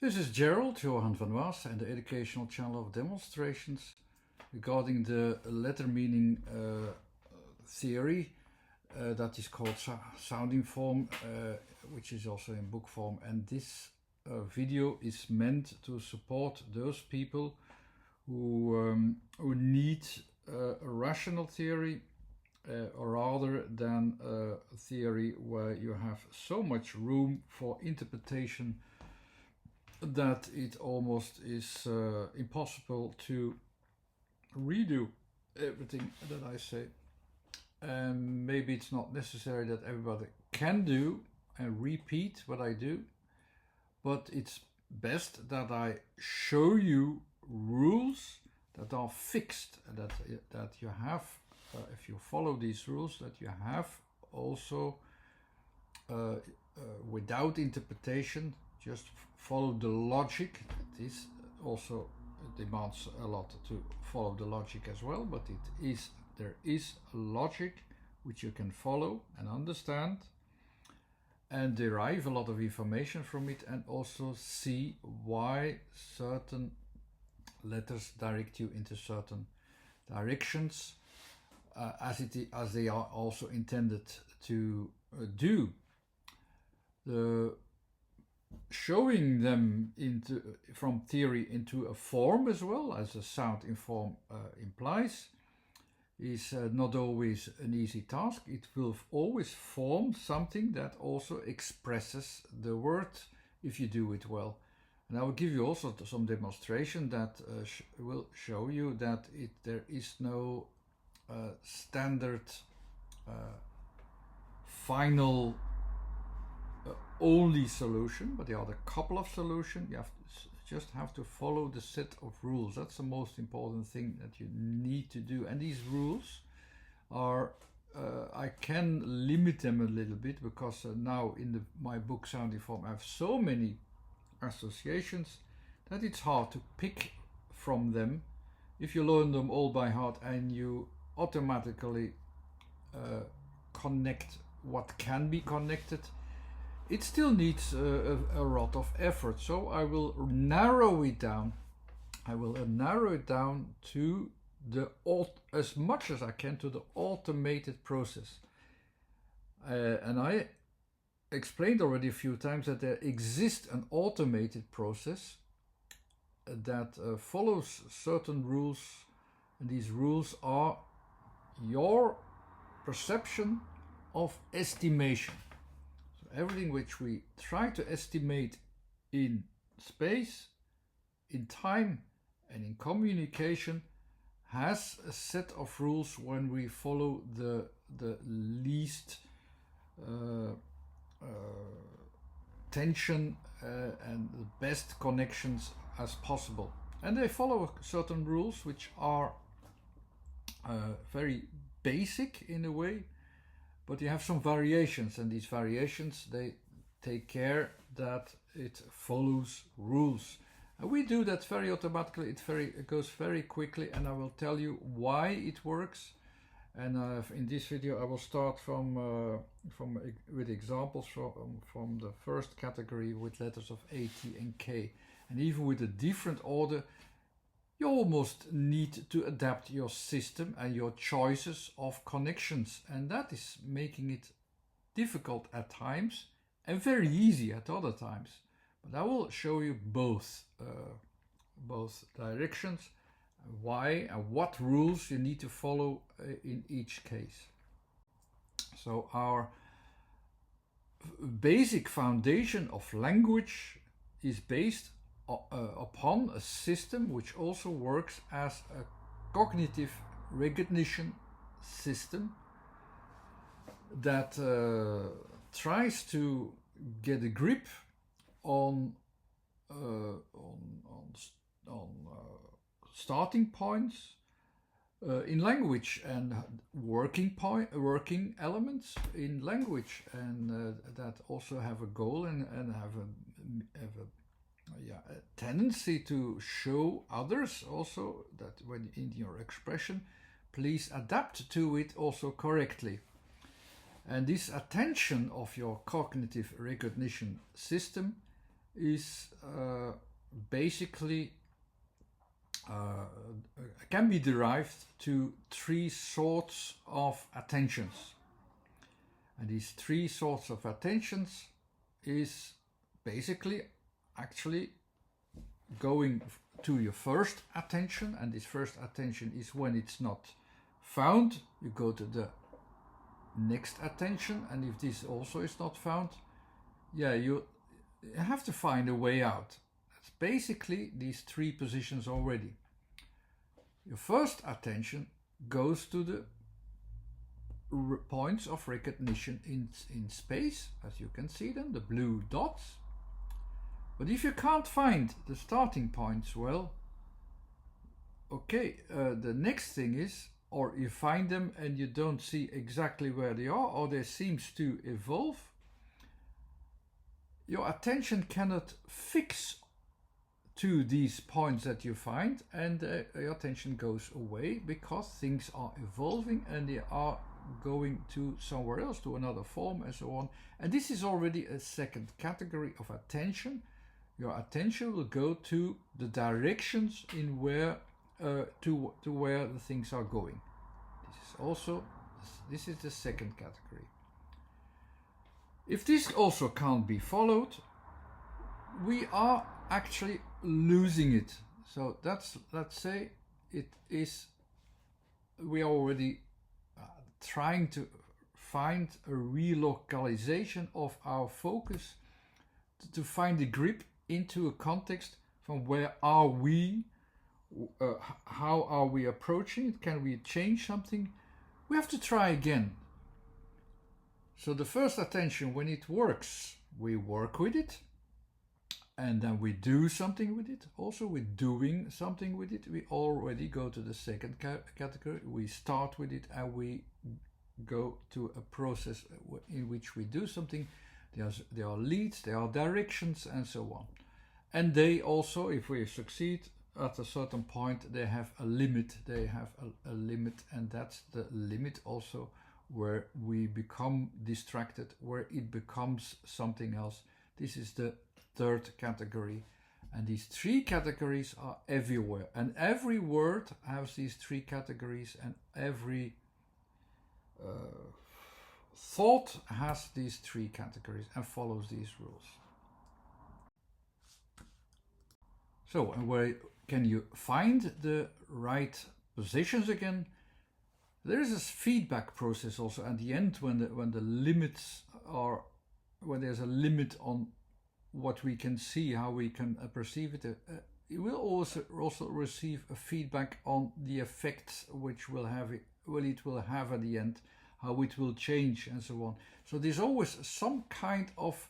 This is Gerald Johan van Waas and the educational channel of demonstrations regarding the letter meaning theory that is called sounding form, which is also in book form. And this video is meant to support those people who need a rational theory or rather than a theory where you have so much room for interpretation that it almost is impossible to redo everything that I say. And maybe it's not necessary that everybody can do and repeat what I do, but it's best that I show you rules that are fixed, that you have, if you follow these rules, that you have also without interpretation. Just follow the logic. This also demands a lot to follow the logic as well, but there is a logic which you can follow and understand and derive a lot of information from it, and also see why certain letters direct you into certain directions as they are also intended to do. Showing them from theory into a form as well, as a sound in form implies, is not always an easy task. It will always form something that also expresses the word if you do it well. And I will give you also some demonstration that will show you that there is no standard final only solution, but there are a couple of solutions. You just have to follow the set of rules. That's the most important thing that you need to do. And these rules are, I can limit them a little bit because now in my book Sounding Form I have so many associations that it's hard to pick from them. If you learn them all by heart and you automatically connect what can be connected, it still needs a lot of effort. So I will narrow it down. I will narrow it down to as much as I can to the automated process. And I explained already a few times that there exists an automated process that follows certain rules, and these rules are your perception of estimation. Everything which we try to estimate in space, in time, and in communication has a set of rules when we follow the least tension and the best connections as possible. And they follow certain rules which are very basic in a way, but you have some variations, and these variations, they take care that it follows rules. And we do that very automatically. It goes very quickly, and I will tell you why it works. And in this video I will start with examples from the first category with letters of A, T and K. And even with a different order, you almost need to adapt your system and your choices of connections, and that is making it difficult at times and very easy at other times. But I will show you both directions, why and what rules you need to follow in each case. So our basic foundation of language is based upon a system which also works as a cognitive recognition system that tries to get a grip on starting points in language and working elements in language, and that also have a goal and have a tendency to show others also that when in your expression, please adapt to it also correctly. And this attention of your cognitive recognition system is basically can be derived to three sorts of attentions. And these three sorts of attentions is basically actually going to your first attention, and this first attention is when it's not found, you go to the next attention, and if this also is not found, yeah, you have to find a way out. That's basically these three positions already. Your first attention goes to the points of recognition in space, as you can see them, the blue dots. But if you can't find the starting points, well, okay, the next thing is, or you find them and you don't see exactly where they are, or they seems to evolve, your attention cannot fix to these points that you find, and your attention goes away because things are evolving and they are going to somewhere else, to another form and so on. And this is already a second category of attention. Your attention will go to the directions in where to where the things are going. This is the second category. If this also can't be followed, we are actually losing it. So that's, let's say it is, we are already trying to find a relocalization of our focus to find a grip into a context from where are we, how are we approaching it, can we change something? We have to try again. So the first attention, when it works, we work with it, and then we do something with it. Also with doing something with it, we already go to the second category. We start with it and we go to a process in which we do something. There are leads, there are directions, and so on. And they also, if we succeed at a certain point, they have a limit. They have a limit, and that's the limit also where we become distracted, where it becomes something else. This is the third category. And these three categories are everywhere. And every word has these three categories, and every thought has these three categories and follows these rules. So, and where can you find the right positions again? There is a feedback process also at the end when the limits are, when there's a limit on what we can see, how we can perceive it. It will also receive a feedback on the effects which it will have at the end, how it will change, and so on. So there's always some kind of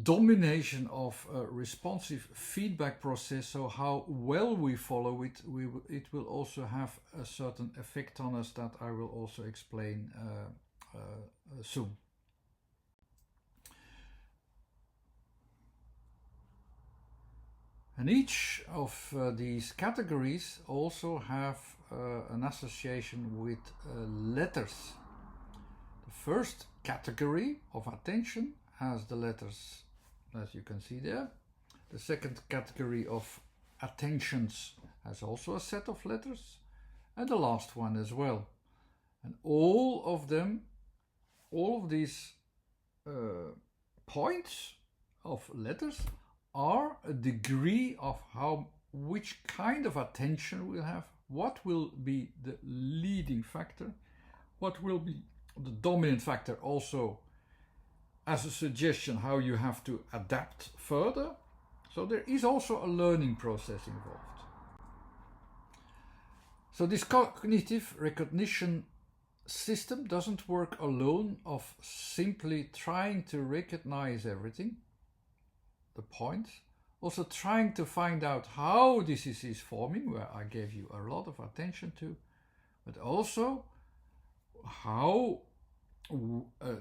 domination of a responsive feedback process. So how well we follow it, it will also have a certain effect on us that I will also explain soon. And each of these categories also have an association with letters. The first category of attention has the letters, as you can see there. The second category of attentions has also a set of letters, and the last one as well. And all of them, all of these points of letters are a degree of which kind of attention we'll have, what will be the leading factor, what will be the dominant factor, also as a suggestion how you have to adapt further. So there is also a learning process involved. So this cognitive recognition system doesn't work alone of simply trying to recognize everything, the points, also trying to find out how this is forming, where I gave you a lot of attention to, but also how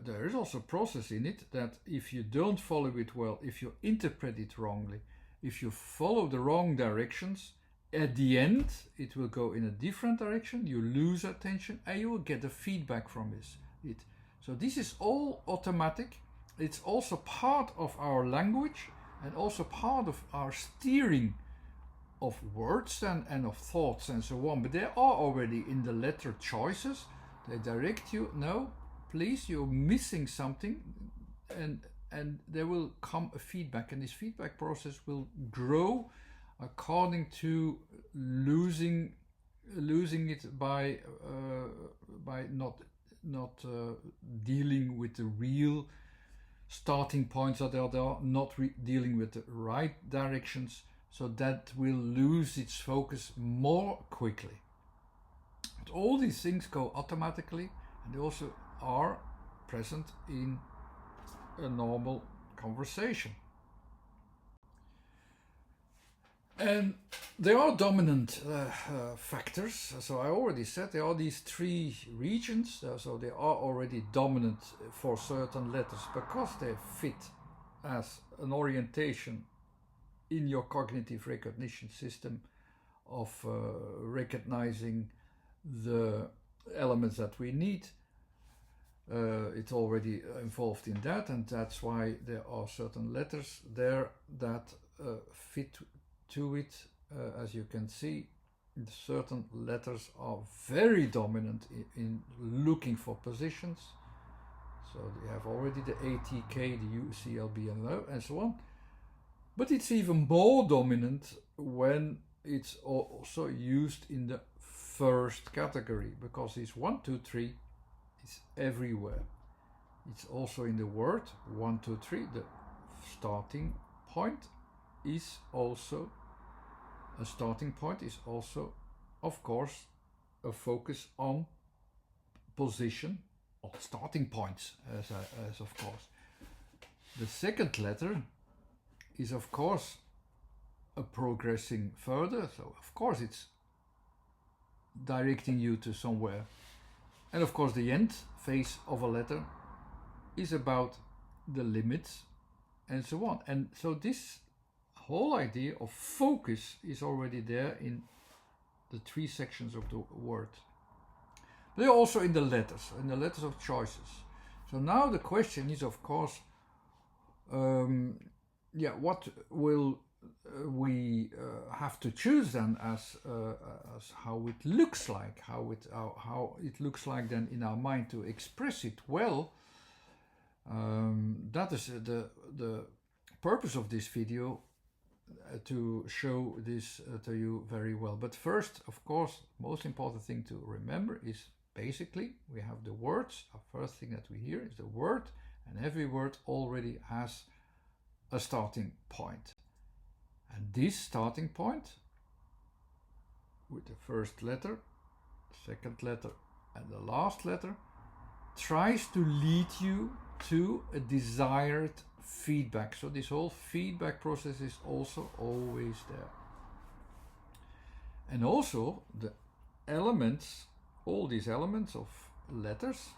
there is also a process in it that if you don't follow it well, if you interpret it wrongly, if you follow the wrong directions, at the end it will go in a different direction, you lose attention, and you will get a feedback from it. So this is all automatic. It's also part of our language, and also part of our steering of words and of thoughts and so on, but they are already in the letter choices. They direct you, no, please, you're missing something, and there will come a feedback, and this feedback process will grow according to losing it by not dealing with the real starting points, that they are not dealing with the right directions, so that will lose its focus more quickly. But all these things go automatically, and they also are present in a normal conversation. And there are dominant factors. So I already said there are these three regions, so they are already dominant for certain letters because they fit as an orientation in your cognitive recognition system of recognizing the elements that we need. It's already involved in that, and that's why there are certain letters there that fit to it. As you can see, certain letters are very dominant in looking for positions. So they have already the ATK, the UCLB, and so on. But it's even more dominant when it's also used in the first category, because this 1, 2, 3 is everywhere. It's also in the word 1, 2, 3. The starting point is also a starting point, is also, of course, a focus on position, or starting points, as of course. The second letter is, of course, a progressing further, so of course it's directing you to somewhere. And of course the end phase of a letter is about the limits and so on. And so this whole idea of focus is already there in the three sections of the word. They're also in the letters of choices. So now the question is, of course, what will we have to choose then as how it looks like, how it looks like then in our mind to express it well. That is the purpose of this video, to show this to you very well. But first, of course, most important thing to remember is basically we have the words. Our first thing that we hear is the word, and every word already has a starting point. And this starting point, with the first letter, second letter, and the last letter, tries to lead you to a desired feedback. So this whole feedback process is also always there. And also the elements, all these elements of letters,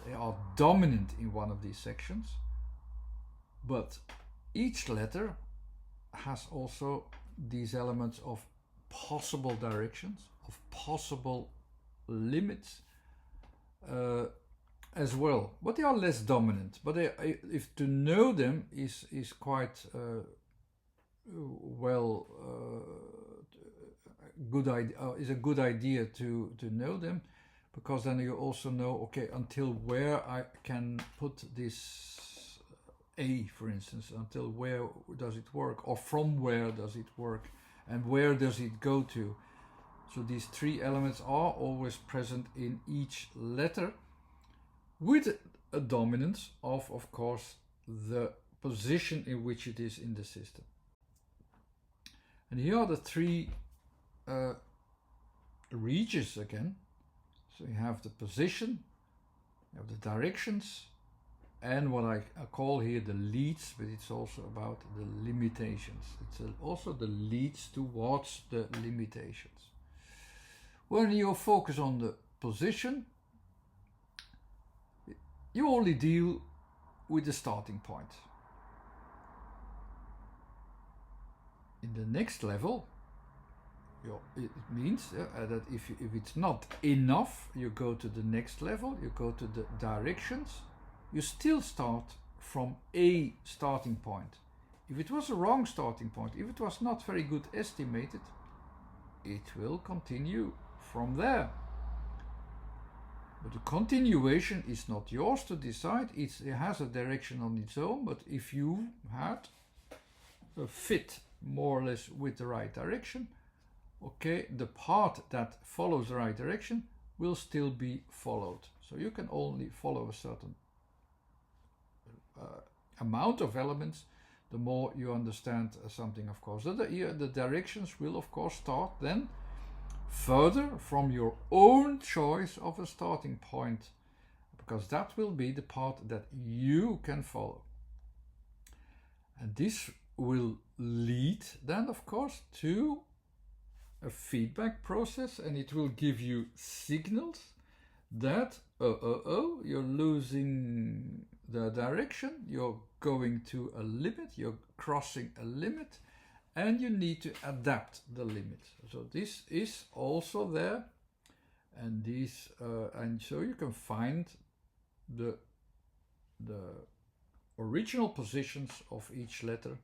they are dominant in one of these sections, but each letter has also these elements of possible directions, of possible limits as well. But they are less dominant. But if to know them is quite good idea. Is a good idea to know them, because then you also know, okay, until where I can put this A, for instance, until where does it work, or from where does it work, and where does it go to. So these three elements are always present in each letter, with a dominance of course, the position in which it is in the system. And here are the three regions again. So you have the position, you have the directions, and what I call here the leads, but it's also about the limitations. It's also the leads towards the limitations. When you focus on the position, you only deal with the starting point. In the next level, it means that if it's not enough, you go to the next level, you go to the directions. You still start from a starting point. If it was a wrong starting point, if it was not very good estimated, it will continue from there. But the continuation is not yours to decide. It has a direction on its own, but if you had a fit more or less with the right direction, okay, the path that follows the right direction will still be followed. So you can only follow a certain amount of elements, the more you understand something, of course. The directions will, of course, start then further from your own choice of a starting point, because that will be the path that you can follow. And this will lead then, of course, to a feedback process, and it will give you signals that, you're losing the direction, you're going to a limit, you're crossing a limit, and you need to adapt the limit. So this is also there, and and so you can find the original positions of each letter.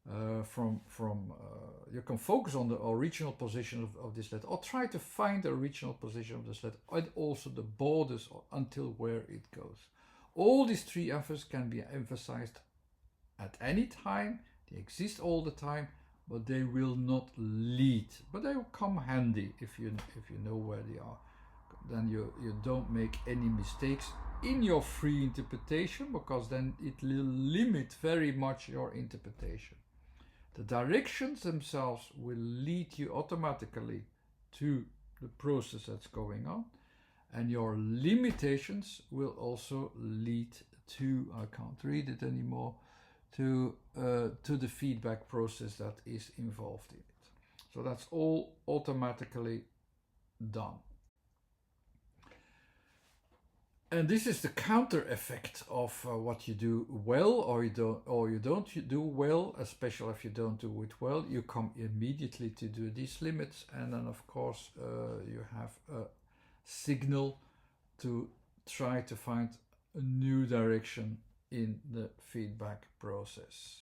You can focus on the original position of this letter, or try to find the original position of this letter, and also the borders until where it goes. All these three emphases can be emphasized at any time. They exist all the time, but they will not lead. But they will come handy if you know where they are. Then you don't make any mistakes in your free interpretation, because then it will limit very much your interpretation. The directions themselves will lead you automatically to the process that's going on, and your limitations will also lead to, I can't read it anymore, to the feedback process that is involved in it. So that's all automatically done. And this is the counter effect of what you do well or you don't do well, especially if you don't do it well. You come immediately to do these limits, and then of course you have a signal to try to find a new direction in the feedback process.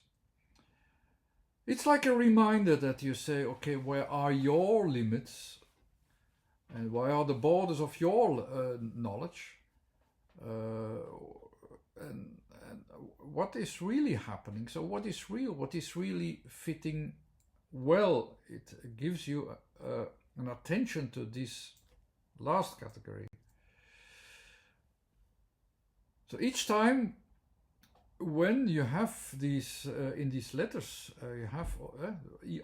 It's like a reminder that you say, okay, where are your limits and where are the borders of your knowledge? And what is really happening? So what is real? What is really fitting well? It gives you an attention to this last category. So each time when you have these in these letters, you have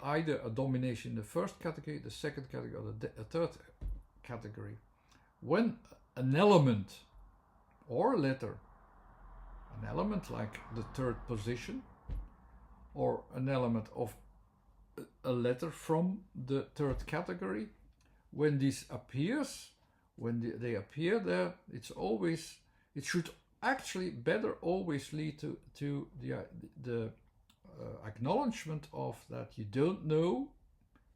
either a domination in the first category, the second category, or the third category. When an element or a letter, an element like the third position, or an element of a letter from the third category, when this appears, when they appear there, it should actually better always lead to the acknowledgement of that you don't know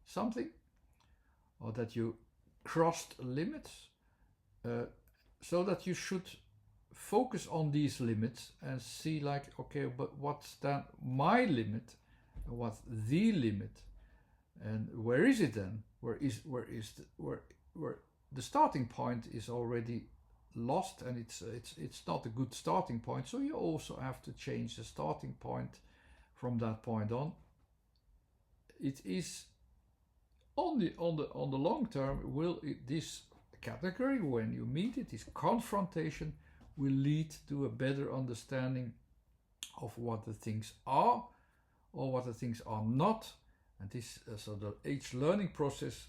something, or that you crossed limits, so that you should focus on these limits and see, like, okay, but what's then my limit, what's the limit, and where is it then? Where the starting point is already lost, and it's not a good starting point. So you also have to change the starting point from that point on. It is on the long term, this category, when you meet it, this confrontation will lead to a better understanding of what the things are or what the things are not. And this so each learning process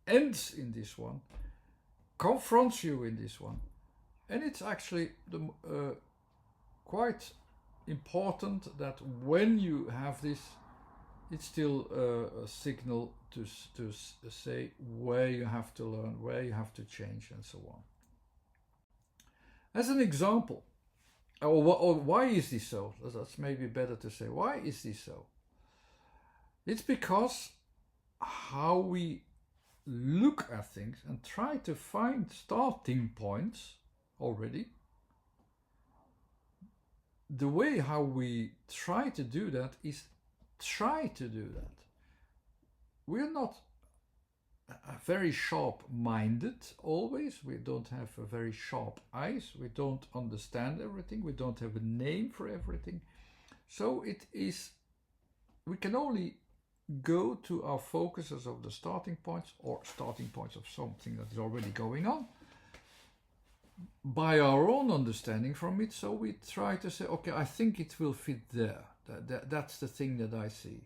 ends in this one, confronts you in this one, and it's actually quite important that when you have this, it's still a signal to say where you have to learn, where you have to change, and so on. As an example, or why is this so? That's maybe better to say, why is this so? It's because how we look at things and try to find starting points already, the way how we try to do that is try to do that. We're not very sharp-minded always. We don't have a very sharp eyes. We don't understand everything. We don't have a name for everything. So we can only go to our focuses of the starting points or starting points of something that is already going on by our own understanding from it. So we try to say, okay, I think it will fit there. That's the thing that I see.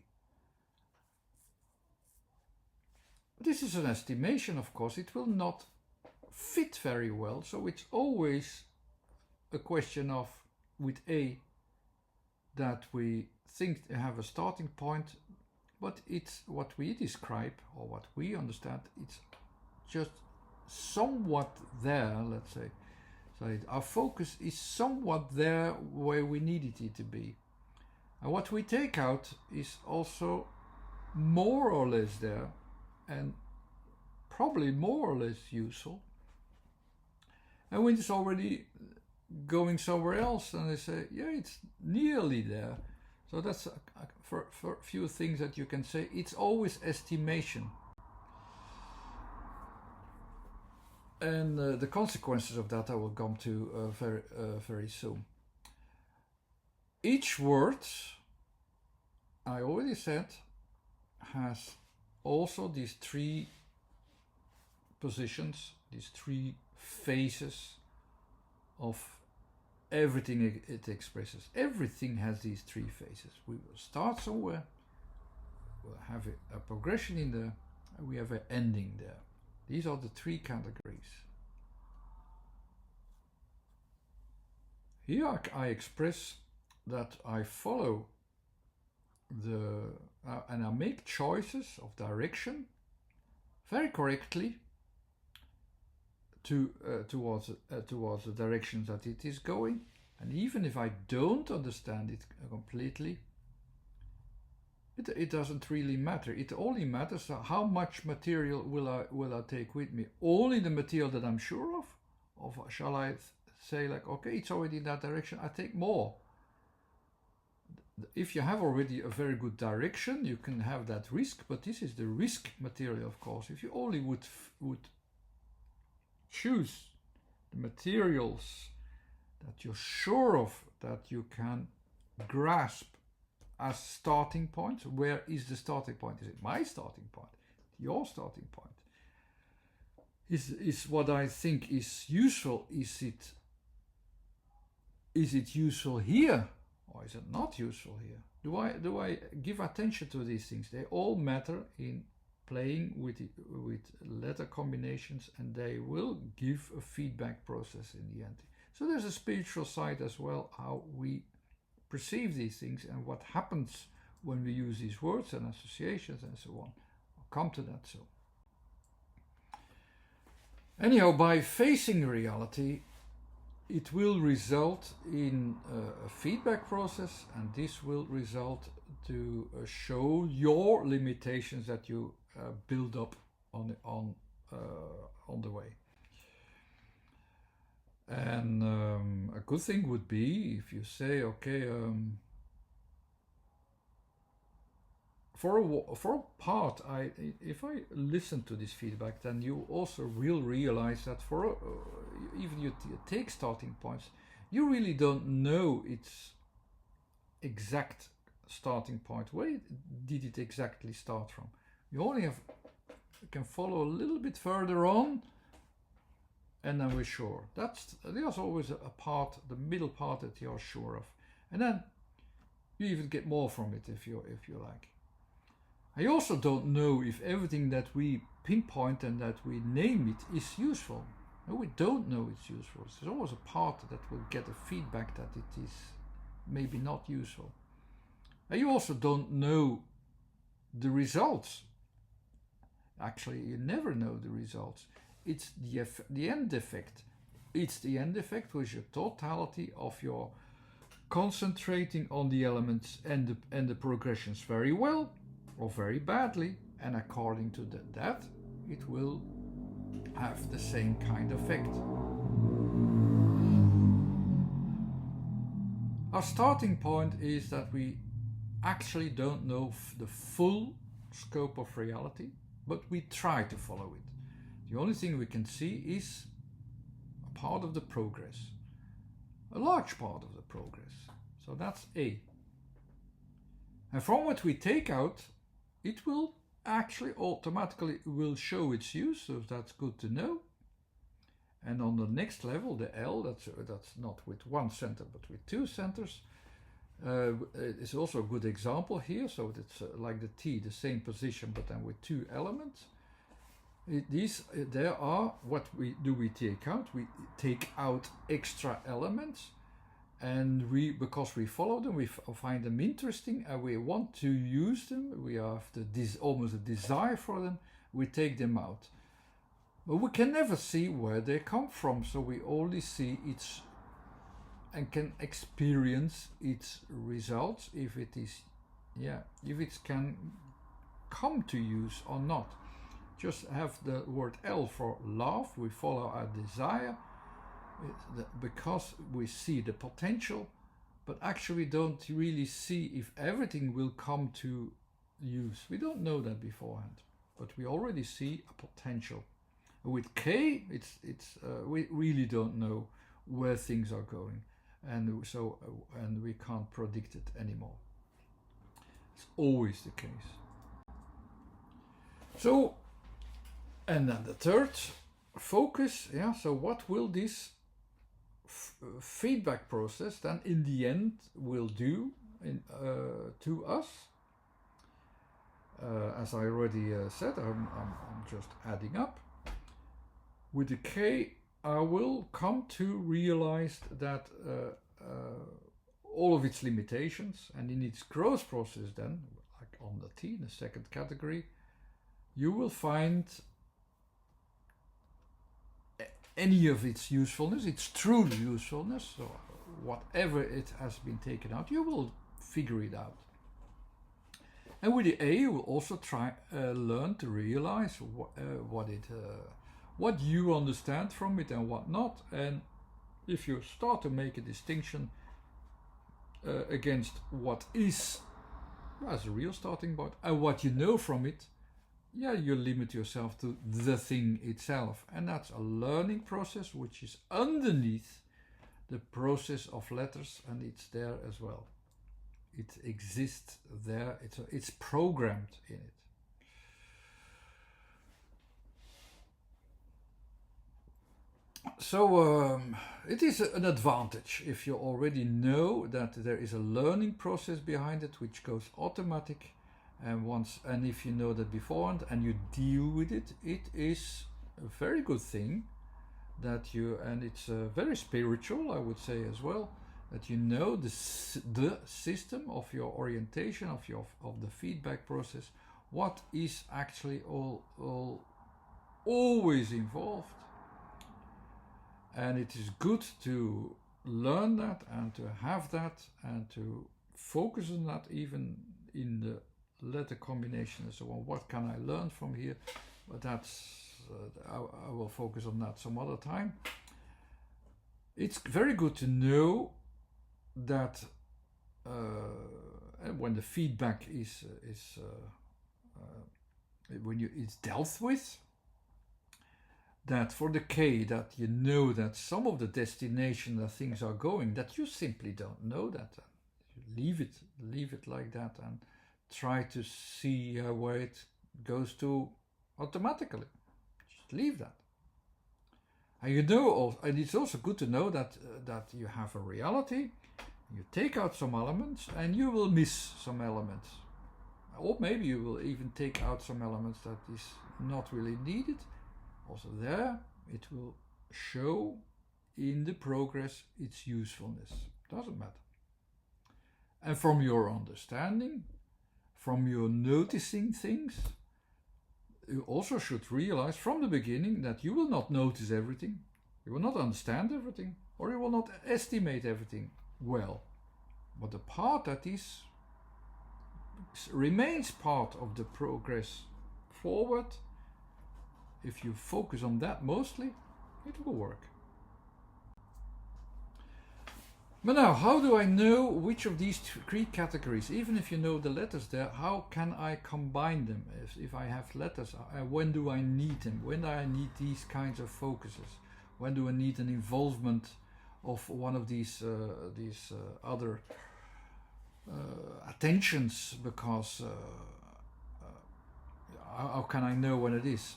This is an estimation, of course. It will not fit very well. So it's always a question of, with A, that we think they have a starting point, but it's what we describe or what we understand, it's just somewhat there, let's say. So our focus is somewhat there where we needed it to be. And what we take out is also more or less there and probably more or less useful. And when it's already going somewhere else and they say, yeah, it's nearly there. So that's for a few things that you can say. It's always estimation. And the consequences of that I will come to very soon. Each word, I already said, has also these three positions, these three phases of everything it expresses. Everything has these three phases. We will start somewhere, we'll have a progression in there, and we have an ending there. These are the three categories. Here I express that I follow and I make choices of direction very correctly towards the direction that it is going. And even if I don't understand it completely, it doesn't really matter. It only matters how much material will I take with me. Only the material that I'm sure of. Or shall I say, like, okay, it's already in that direction, I take more. If you have already a very good direction, you can have that risk, but this is the risk material, of course. If you only would choose the materials that you're sure of, that you can grasp as starting point. Where is the starting point? Is it my starting point? Your starting point? Is what I think is useful, is it useful here? Or is it not useful here? Do I give attention to these things? They all matter in playing with letter combinations, and they will give a feedback process in the end. So there's a spiritual side as well, how we perceive these things and what happens when we use these words and associations and so on. I'll come to that soon. Anyhow, by facing reality, it will result in a feedback process, and this will result to show your limitations that you build up on the way. And a good thing would be if you say, okay, for a part, if I listen to this feedback, then you also will realize that even you take starting points, you really don't know its exact starting point. Where did it exactly start from? You only can follow a little bit further on, and then we're sure. There's always a part, the middle part, that you're sure of, and then you even get more from it if you like. I also don't know if everything that we pinpoint and that we name it is useful. No, we don't know it's useful. There's always a part that will get a feedback that it is maybe not useful. And you also don't know the results. Actually, you never know the results. It's the end effect. It's the end effect with your totality of your concentrating on the elements and the progressions very well or very badly, and according to that, it will have the same kind of effect. Our starting point is that we actually don't know the full scope of reality, but we try to follow it. The only thing we can see is a part of the progress, a large part of the progress. So that's A. And from what we take out, it will actually automatically will show its use, so that's good to know. And on the next level, the L, that's not with one center but with two centers, is also a good example here. So it's like the T, the same position, but then with two elements. There are, what we take out? We take out extra elements, and because we follow them, we find them interesting, and we want to use them. We have almost a desire for them. We take them out. But we can never see where they come from, so we only see its and can experience its results if it can come to use or not. Just have the word L for love. We follow our desire because we see the potential, but actually don't really see if everything will come to use. We don't know that beforehand, but we already see a potential. With K, we really don't know where things are going, and we can't predict it anymore. It's always the case. So, and then the third, focus. Yeah. So, what will this feedback process then in the end will do to us? As I already said, I'm just adding up. With the K, I will come to realize that all of its limitations, and in its growth process then, like on the T, the second category, you will find any of its usefulness, its true usefulness, so whatever it has been taken out, you will figure it out. And with the A, you will also learn to realize what you understand from it and what not. And if you start to make a distinction against what is as a real starting point and what you know from it, you limit yourself to the thing itself. And that's a learning process which is underneath the process of letters, and it's there as well. It exists there, it's programmed in it. So it is an advantage if you already know that there is a learning process behind it which goes automatic, and if you know that beforehand and you deal with it, it is a very good thing and it's very spiritual, I would say as well, that you know the system of your orientation of the feedback process, what is actually always involved. And it is good to learn that and to have that and to focus on that, even in the letter combination and so on. What can I learn from here? But I will focus on that some other time. It's very good to know that when the feedback is dealt with, that for the K, that you know that some of the destination that things are going, that you simply don't know that. You leave it like that and try to see where it goes to automatically. Just leave that. And and it's also good to know that you have a reality. You take out some elements and you will miss some elements. Or maybe you will even take out some elements that is not really needed. Also there, it will show in the progress its usefulness. Doesn't matter. And from your understanding, from your noticing things, you also should realize from the beginning that you will not notice everything, you will not understand everything, or you will not estimate everything well. But the part that remains part of the progress forward, if you focus on that mostly, it will work. But now, how do I know which of these three categories, even if you know the letters there, how can I combine them? If I have letters, when do I need them? When do I need these kinds of focuses? When do I need an involvement of one of these other attentions? Because how can I know when it is?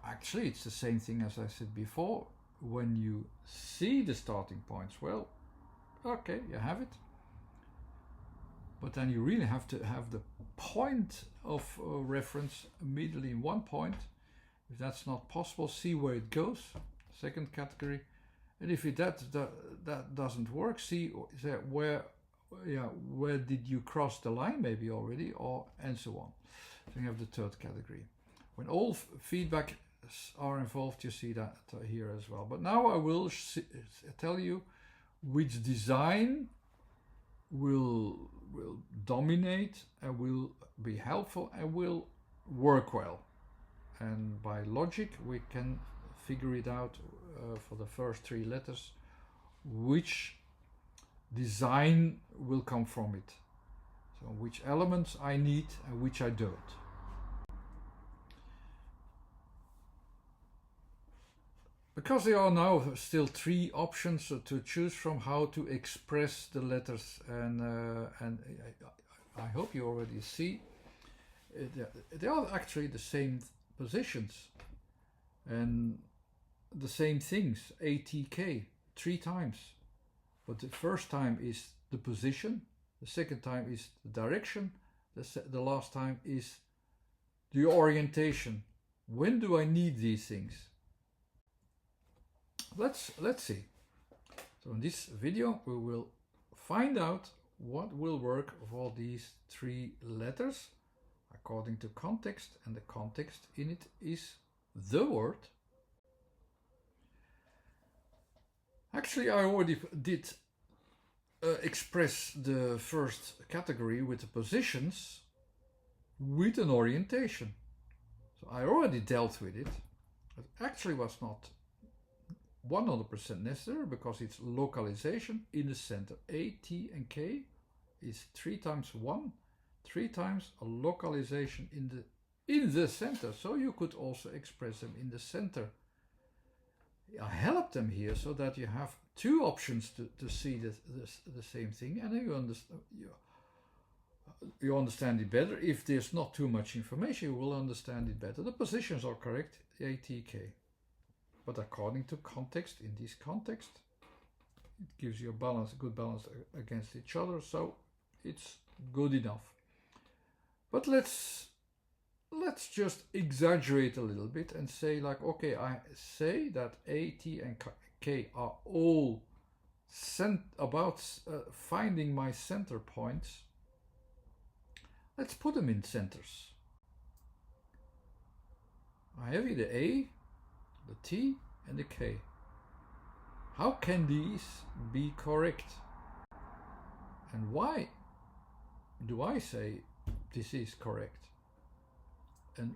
Actually, it's the same thing as I said before. When you see the starting points, well, okay, you have it. But then you really have to have the point of reference immediately in one point. If that's not possible, see where it goes. Second category. And if that doesn't work, see where did you cross the line maybe already, or and so on. So you have the third category. When all feedback are involved, you see that here as well. But now I will tell you which design will dominate and will be helpful and will work well. And by logic we can figure it out for the first three letters which design will come from it. So which elements I need and which I don't. Because there are now still three options to choose from how to express the letters, and I hope you already see they are actually the same positions and the same things, ATK, 3 times. But the first time is the position, the second time is the direction, the last time is the orientation. When do I need these things? Let's see. So in this video we will find out what will work of all these 3 letters according to context, and the context in it is the word. Actually, I already did express the first category with the positions with an orientation. So I already dealt with it. It actually was not 100% necessary because it's localization in the center. A, T and K is 3 times 1, 3 times a localization in the center. So you could also express them in the center. I helped them here so that you have 2 options to see the same thing, and you understand it better. If there's not too much information, you will understand it better. The positions are correct, A, T, K. But according to context, in this context, it gives you a good balance against each other, so it's good enough. But let's just exaggerate a little bit and say, like, okay, I say that A, T and K are all about finding my center points. Let's put them in centers. I have here the A, the T and the K. How can these be correct? And why do I say this is correct? And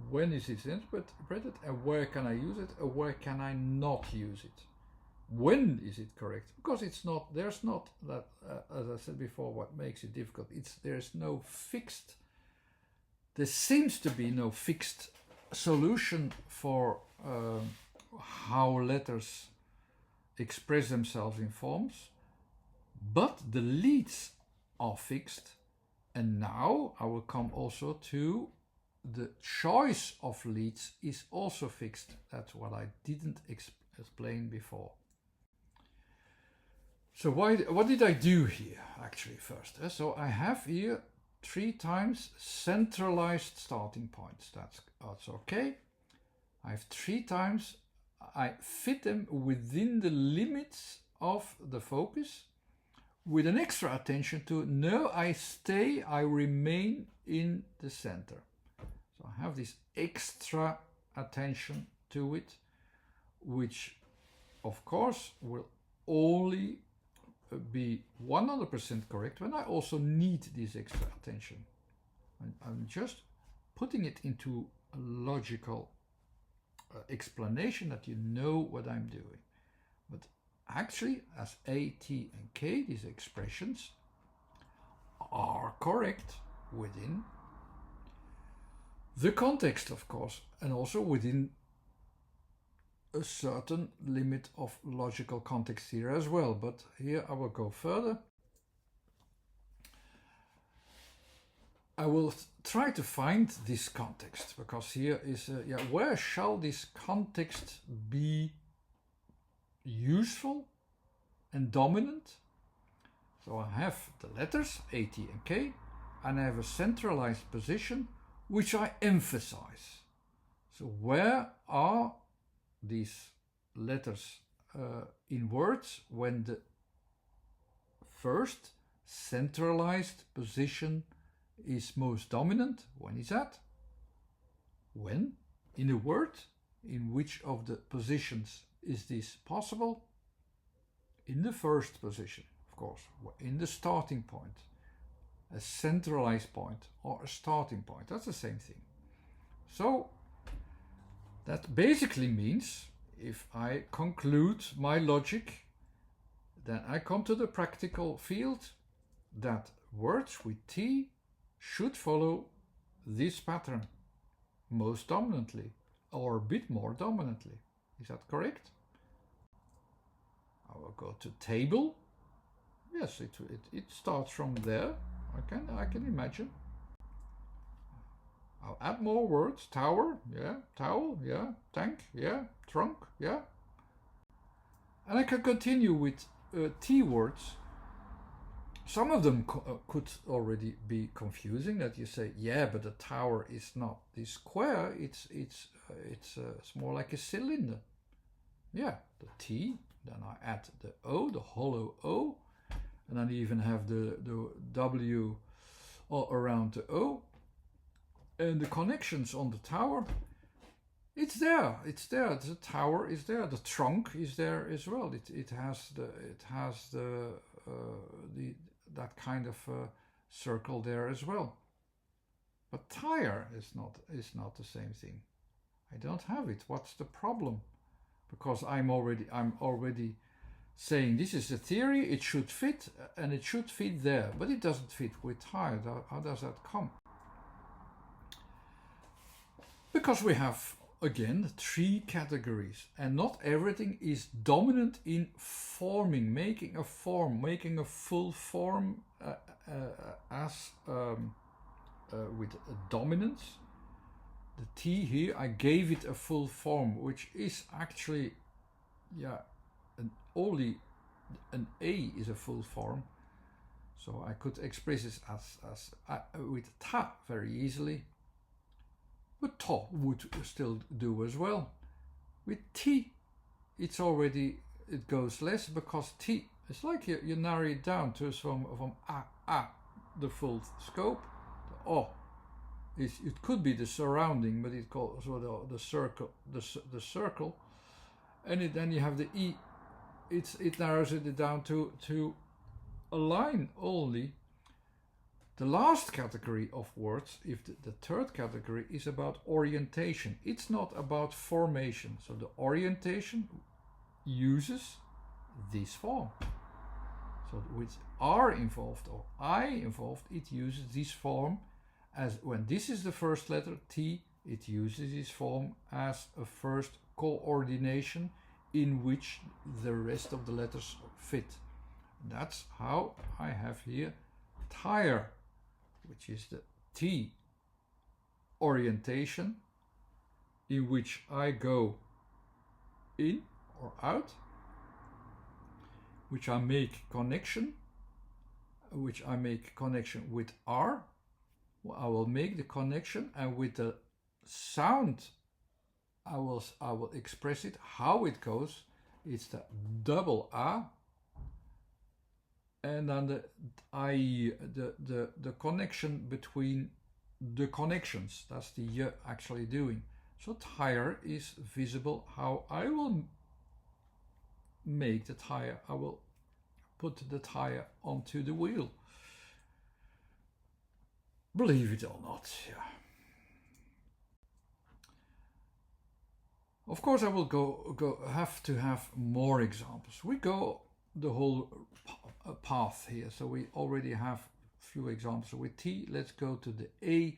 when is it interpreted, and where can I use it, and where can I not use it? When is it correct? Because there's not that, as I said before, what makes it difficult. There seems to be no fixed solution for how letters express themselves in forms, but the leads are fixed. And now I will come also to the choice of leads is also fixed. That's what I didn't explain before. So what did I do here actually first? So I have here 3 times centralized starting points. That's okay. I have 3 times, I fit them within the limits of the focus with an extra attention to no, I remain in the center. So I have this extra attention to it, which of course will only be 100% correct when I also need this extra attention. I'm just putting it into a logical explanation that you know what I'm doing. But actually, as A, T, and K, these expressions are correct within the context, of course, and also within a certain limit of logical context here as well. But here I will go further. I will try to find this context, because here is, where shall this context be useful and dominant? So I have the letters A, T, and K, and I have a centralized position which I emphasize. So where are these letters in words when the first centralized position is most dominant? When is that? When in a word, in which of the positions is this possible? In the first position, of course, in the starting point, a centralized point or a starting point. That's the same thing. So that basically means, if I conclude my logic, then I come to the practical field that words with T should follow this pattern most dominantly, or a bit more dominantly. Is that correct? I will go to table. Yes, it starts from there. I can imagine. I'll add more words. Tower, yeah. Towel, yeah. Tank, yeah. Trunk, yeah. And I can continue with T words. Some of them could already be confusing. That you say, yeah, but the tower is not this square. It's more like a cylinder. Yeah, the T. Then I add the O, the hollow O, and then even have the W all around the O. And the connections on the tower, it's there. The tower is there. The trunk is there as well. It has that kind of circle there as well. But tire is not the same thing. I don't have it. What's the problem? Because I'm already saying this is a theory. It should fit, and it should fit there, but it doesn't fit with tire. How does that come? Because we have, again, 3 categories, and not everything is dominant in forming, making a form, making a full form with a dominance. The T here, I gave it a full form, which is actually, only an A is a full form. So I could express it as with ta very easily. But to would still do as well. With T, it goes less, because T, it's like you narrow it down to from the full scope. The O, it could be the surrounding, but it calls the circle, the circle, and then you have the E. It narrows it down to a line only. The last category of words, if the third category, is about orientation. It's not about formation. So the orientation uses this form. So with R involved or I involved, it uses this form as when this is the first letter, T, it uses this form as a first coordination in which the rest of the letters fit. That's how I have here tire, which is the T orientation, in which I go in or out, which I make connection with R. I will make the connection, and with the sound I will express it how it goes. It's the double A, and then the I, the connection between the connections. That's the Y actually doing. So tire is visible how I will make the tire. I will put the tire onto the wheel. Believe it or not, yeah. Of course, I will have to have more examples. We go the whole path here, so we already have a few examples. So with T, let's go to the A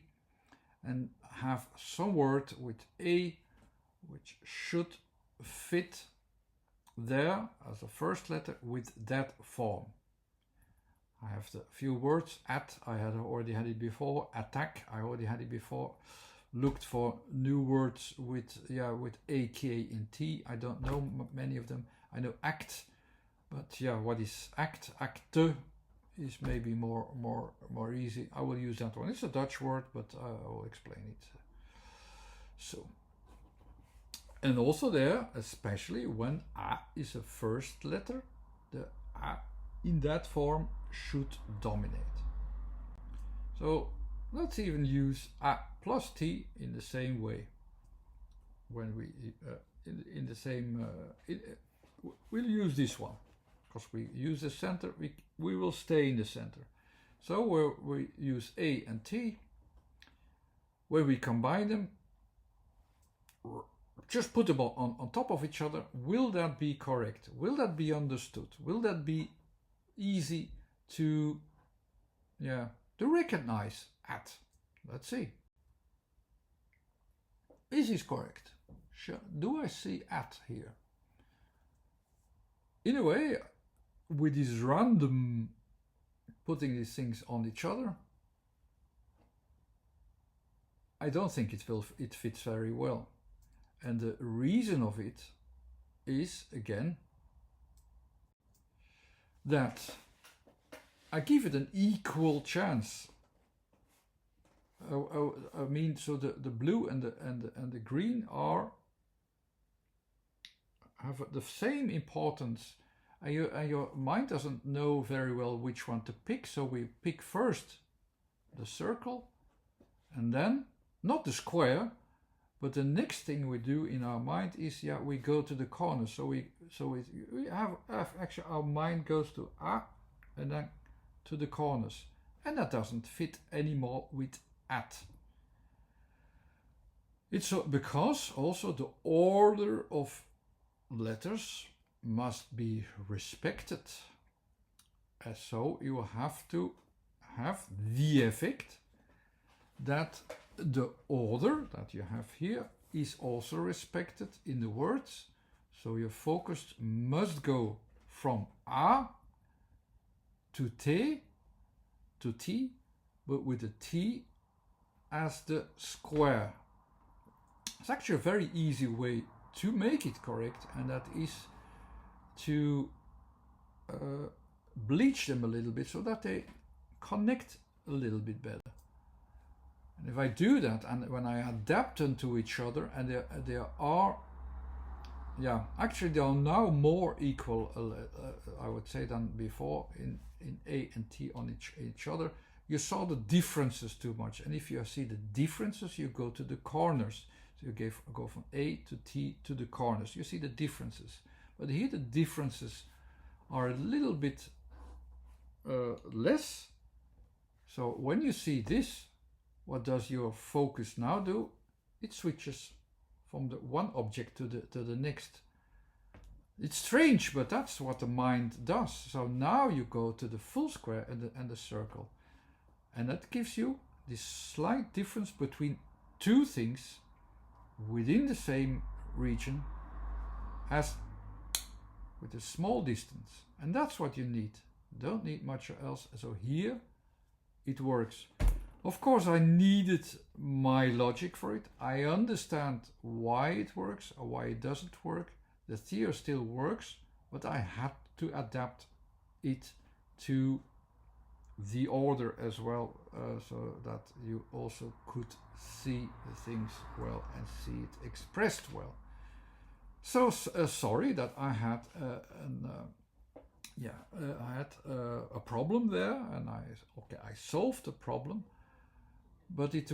and have some word with A which should fit there as a first letter with that form. I have the few words. At, I had already had it before. Attack, I already had it before. Looked for new words with AK and T. I don't know many of them. I know act, but yeah, what is act? AKTE is maybe more easy. I will use that one. It's a Dutch word, but I will explain it. So, and also there, especially when A is a first letter, the A in that form should dominate. So let's even use A plus T in the same way. When we in the same we'll use this one because we use the center. We will stay in the center. So where we use A and T, where we combine them, just put them on top of each other. Will that be correct? Will that be understood? Will that be easy to recognize at? Let's see. Is this correct? Do I see at here? In a way, with this random putting these things on each other, I don't think it fits very well. And the reason of it is, again, that I give it an equal chance. I mean, so the blue and the green have the same importance, and your mind doesn't know very well which one to pick. So we pick first the circle, and then not the square, but the next thing we do in our mind is we go to the corner. So we have actually our mind goes to A and then to the corners, and that doesn't fit anymore with at. It's because also the order of letters must be respected. So you have to have the effect that the order that you have here is also respected in the words. So your focus must go from A to T, but with the T as the square. It's actually a very easy way to make it correct, and that is to bleach them a little bit so that they connect a little bit better. And if I do that, and when I adapt them to each other, and they are actually they are now more equal, I would say, than before in A and T on each other. You saw the differences too much, and if you see the differences, you go to the corners. So you go from A to T to the corners. You see the differences, but here the differences are a little bit less. So when you see this, what does your focus now do? It switches from the one object to the next. It's strange, but that's what the mind does. So now you go to the full square and the circle. And that gives you this slight difference between two things within the same region as with a small distance. And that's what you need. Don't need much else. So here it works. Of course, I needed my logic for it. I understand why it works or why it doesn't work. The theory still works, but I had to adapt it to the order as well, so that you also could see the things well and see it expressed well. So sorry that I had a problem there, and I solved the problem, but it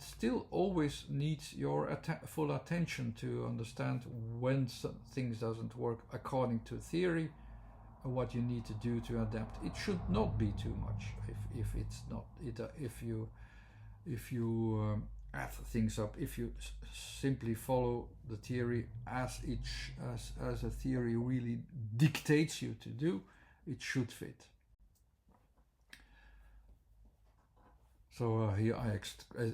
still always needs your full attention to understand when some things doesn't work according to theory. What you need to do to adapt. It should not be too much. If it's not, if you add things up. If you simply follow the theory as a theory really dictates you to do, it should fit. So here I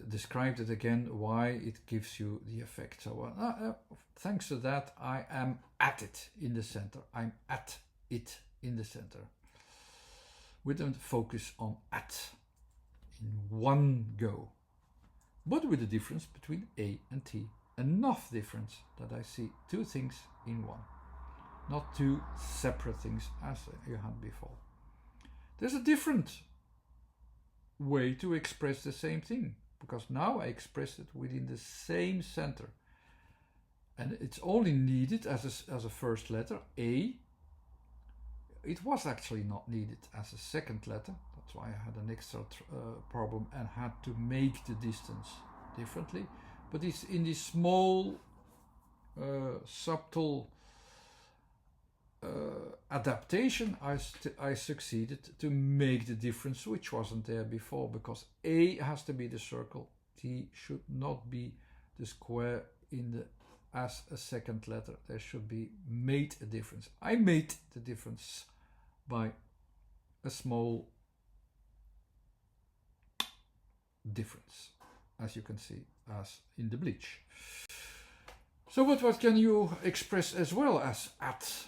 described it again, why it gives you the effect. So thanks to that, I am at it in the center. I'm at it in the center. With a focus on at in one go. But with the difference between A and T. Enough difference that I see two things in one. Not two separate things as you had before. There's a different way to express the same thing, because now I express it within the same center. And it's only needed as a first letter, A. It was actually not needed as a second letter. That's why I had an extra problem and had to make the distance differently. But it's in this small, subtle adaptation I succeeded to make the difference which wasn't there before, because A has to be the circle, T should not be the square in the as a second letter. There should be made a difference. I made the difference by a small difference, as you can see, as in the bleach. So what can you express as well as at?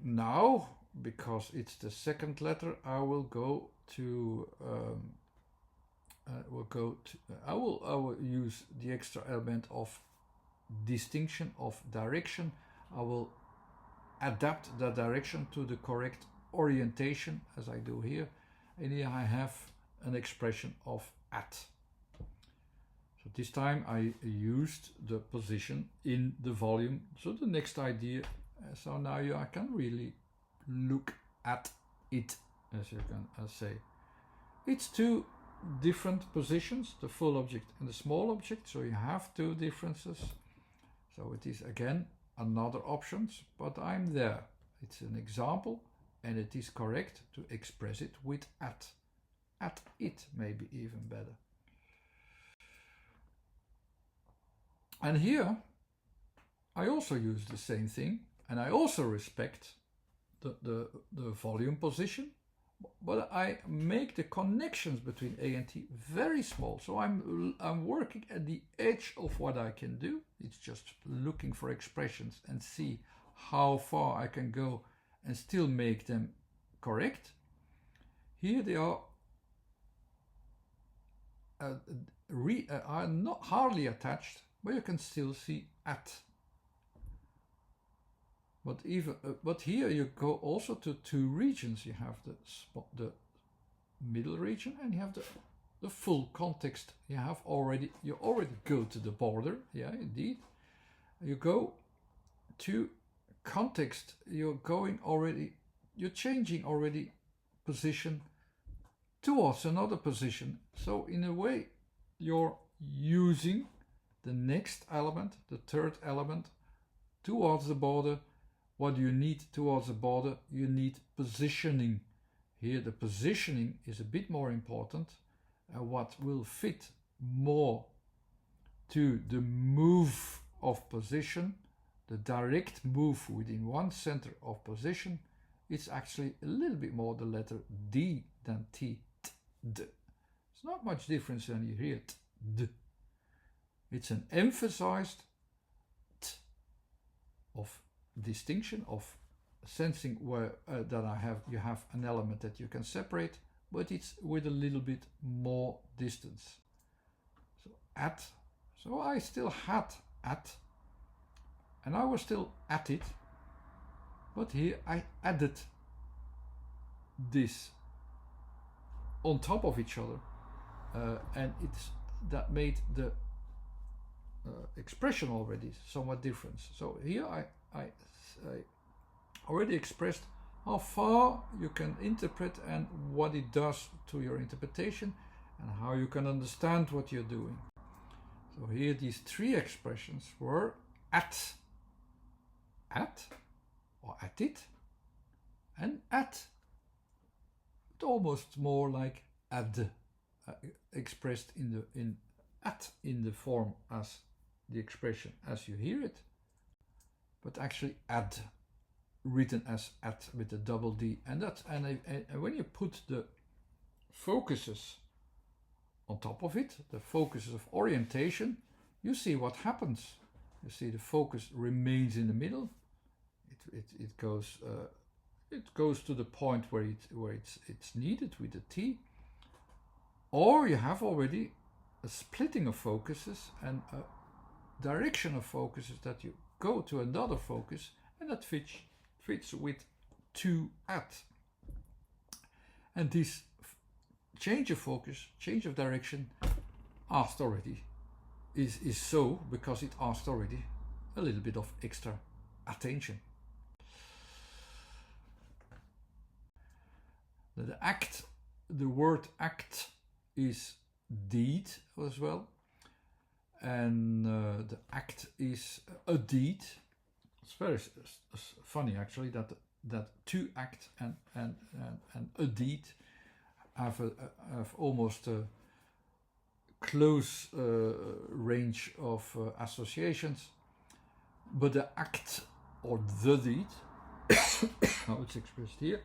Now, because it's the second letter, I will use the extra element of distinction of direction. I will adapt the direction to the correct orientation, as I do here, and here I have an expression of at. So this time I used the position in the volume. So the next idea, so now I can really look at it, as you can say. It's two different positions, the full object and the small object, so you have two differences. So it is again another options, but I'm there. It's an example, and it is correct to express it with at. At it, maybe even better. And here I also use the same thing, and I also respect the volume position, but I make the connections between A and T very small. So I'm working at the edge of what I can do. It's just looking for expressions and see how far I can go and still make them correct. Here they are not hardly attached, but you can still see at. But here you go also to two regions. You have the middle region, and you have the full context. You already go to the border. Yeah, indeed. You go to context. You're changing already position towards another position. So in a way, you're using the next element, the third element, towards the border. What do you need towards the border? You need positioning. Here the positioning is a bit more important. What will fit more to the move of position, the direct move within one center of position, it's actually a little bit more the letter D than T. D. It's not much difference when you hear D. It's an emphasized T of distinction, of sensing where you have an element that you can separate, but it's with a little bit more distance. So at, so I still had at, and I was still at it, but here I added this on top of each other, and that made the expression already somewhat different. So here I already expressed how far you can interpret and what it does to your interpretation, and how you can understand what you're doing. So here these three expressions were at, or at it, and at. It's almost more like ad, expressed in at in the form as the expression as you hear it, but actually add, written as at with a double D. And when you put the focuses on top of it, the focuses of orientation, you see what happens. You see the focus remains in the middle. It goes to the point where it's needed with the T. Or you have already a splitting of focuses and a direction of focuses that you go to another focus, and that fits with to at. And this change of focus, change of direction, asked already, is so because it asked already a little bit of extra attention. The word act is deed as well, and the act is a deed. It's very funny actually that to act and a deed have almost a close range of associations, but the act or the deed, how it's expressed here,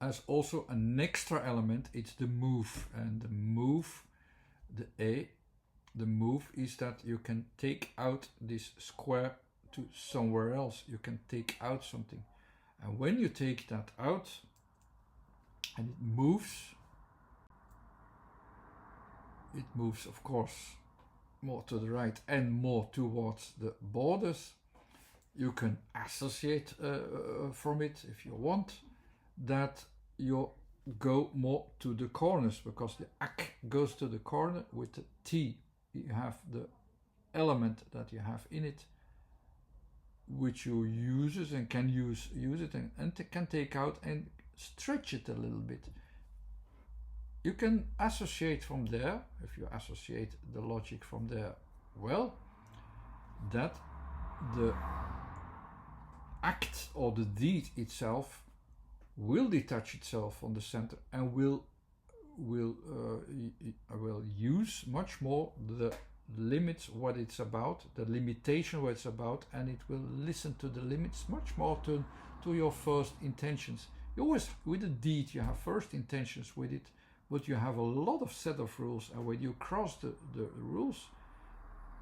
has also an extra element. It's the move, and the move, the move is that you can take out this square to somewhere else. You can take out something, and when you take that out and it moves of course more to the right and more towards the borders. You can associate from it, if you want, that you go more to the corners, because the ak goes to the corner. With the T you have the element that you have in it, which you uses and can use it and can take out and stretch it a little bit. You can associate from there, if you associate the logic from there, well, that the act or the deed itself will detach itself from the center and will use much more the limits, what it's about, the limitation what it's about, and it will listen to the limits much more to your first intentions. You always, with a deed, you have first intentions with it, but you have a lot of set of rules, and when you cross the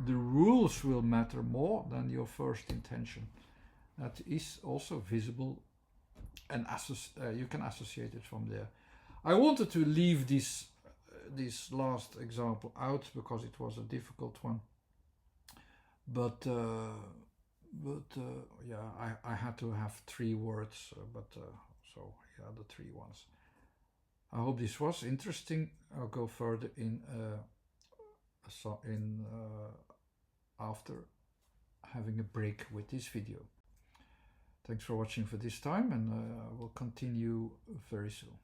rules will matter more than your first intention. That is also visible, and you can associate it from there. I wanted to leave this last example out because it was a difficult one, but yeah, I had to have 3 words, so yeah, the 3 ones. I hope this was interesting. I'll go further after having a break with this video. Thanks for watching for this time, and I will continue very soon.